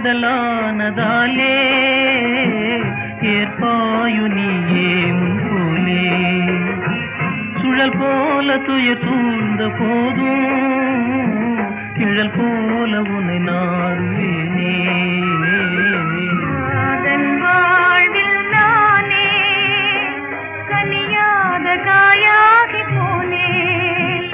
உடலானதாலே ஏற்பாயு நீயே முன்போலே சுழல் போல துயர் சூழ்ந்த போதும் நிழல் போல உன்னை நாடுவேனே அதன் வாழ்வில் நானே கனியாத காயாகி போனேன்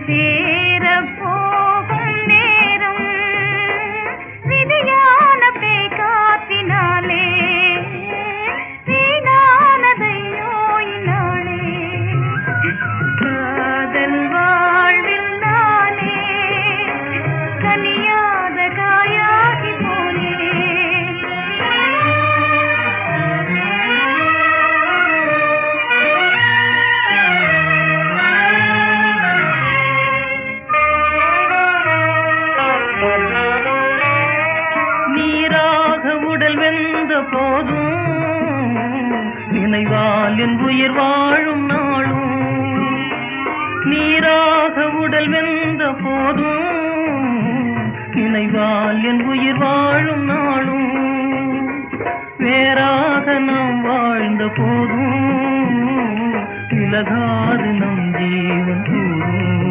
சேர போகும் நேரம் விதியான பேக்காத்தினாலே வீணானதையோ இனாலே காதல் வாழ்வில் நானே கனியாத காயாகி நீராக உடல் வெந்த போதும் நினைவால் என் உயிர் வாழும் நாளும் நீராக உடல் வெந்த போதும் நினைவால் என் உயிர் வாழும் நாளும் வேறாக நாம் வாழ்ந்த போதும் விலகாது நம் ஜீவன் கூறும்